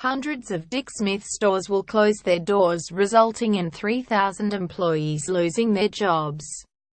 Hundreds of Dick Smith stores will close their doors, resulting in 3,000 employees losing their jobs,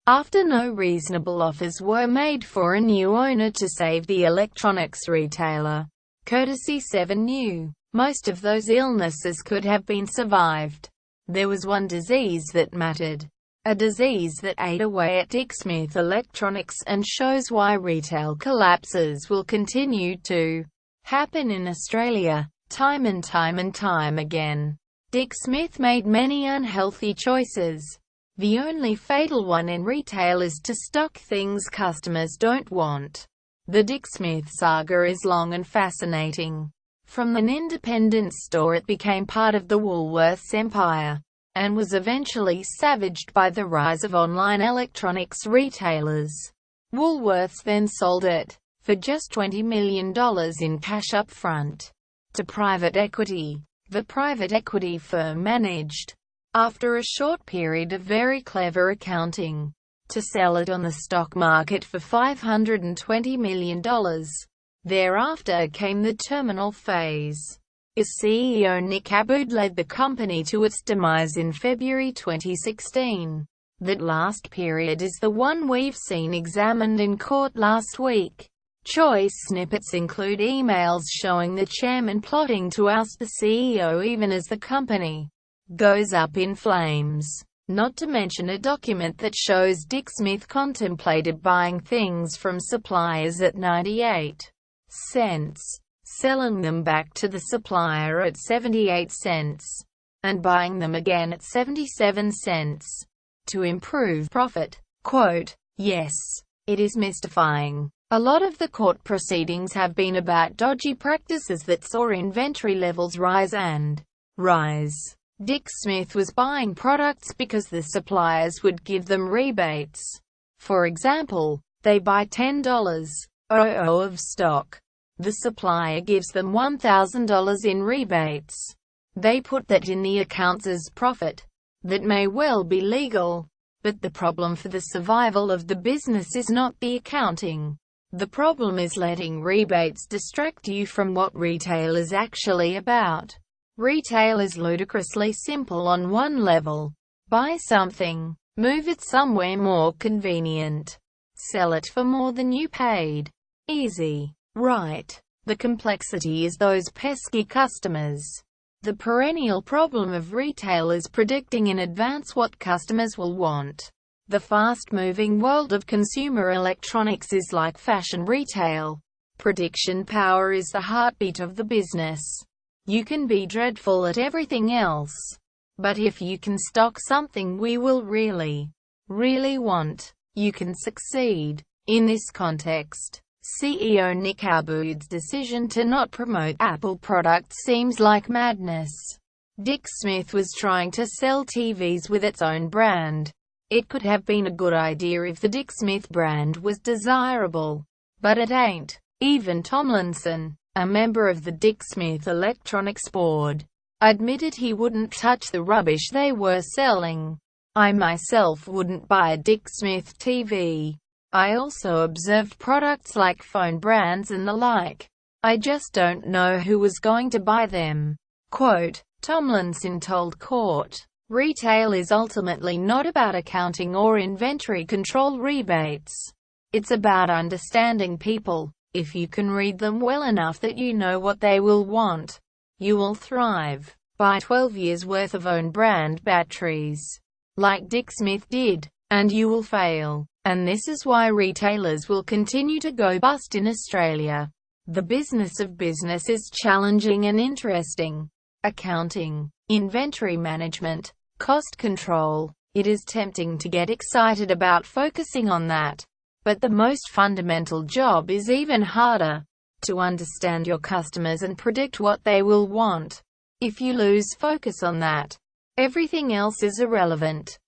after no reasonable offers were made for a new owner to save the electronics retailer. Courtesy 7 New. Most of those illnesses could have been survived. There was one disease that mattered. A disease that ate away at Dick Smith Electronics and shows why retail collapses will continue to happen in Australia. Time and time again, Dick Smith made many unhealthy choices. The only fatal one in retail is to stock things customers don't want. The Dick Smith saga is long and fascinating. From an independent store it became part of the Woolworths empire, and was eventually savaged by the rise of online electronics retailers. Woolworths then sold it, for just $20 million in cash up front, to private equity. The private equity firm managed, after a short period of very clever accounting, to sell it on the stock market for $520 million. Thereafter came the terminal phase. Its CEO Nick Abood led the company to its demise in February 2016. That last period is the one we've seen examined in court last week. Choice snippets include emails showing the chairman plotting to oust the CEO even as the company goes up in flames. Not to mention a document that shows Dick Smith contemplated buying things from suppliers at 98 cents, selling them back to the supplier at 78 cents, and buying them again at 77 cents, to improve profit. Quote, "Yes, it is mystifying. A lot of the court proceedings have been about dodgy practices that saw inventory levels rise and rise. Dick Smith was buying products because the suppliers would give them rebates. For example, they buy $10 of stock. The supplier gives them $1,000 in rebates. They put that in the accounts as profit. That may well be legal, but the problem for the survival of the business is not the accounting. The problem is letting rebates distract you from what retail is actually about. Retail is ludicrously simple on one level. Buy something, move it somewhere more convenient, sell it for more than you paid. Easy, right? The complexity is those pesky customers. The perennial problem of retail is predicting in advance what customers will want. The fast-moving world of consumer electronics is like fashion retail. Prediction power is the heartbeat of the business. You can be dreadful at everything else, but if you can stock something we will really want, you can succeed. In this context, CEO Nick Abood's decision to not promote Apple products seems like madness. Dick Smith was trying to sell TVs with its own brand. It could have been a good idea if the Dick Smith brand was desirable, but it ain't. Even Tomlinson, a member of the Dick Smith Electronics board, admitted he wouldn't touch the rubbish they were selling. I myself wouldn't buy a Dick Smith TV. I also observed products like phone brands and the like. I just don't know who was going to buy them. Quote, Tomlinson told court, "Retail is ultimately not about accounting or inventory control rebates. It's about understanding people. If you can read them well enough that you know what they will want, you will thrive. Buy 12 years worth of own brand batteries, like Dick Smith did, and you will fail. And this is why retailers will continue to go bust in Australia. The business of business is challenging and interesting. Accounting, inventory management, cost control. It is tempting to get excited about focusing on that. But the most fundamental job is even harder. To understand your customers and predict what they will want. If you lose focus on that, everything else is irrelevant."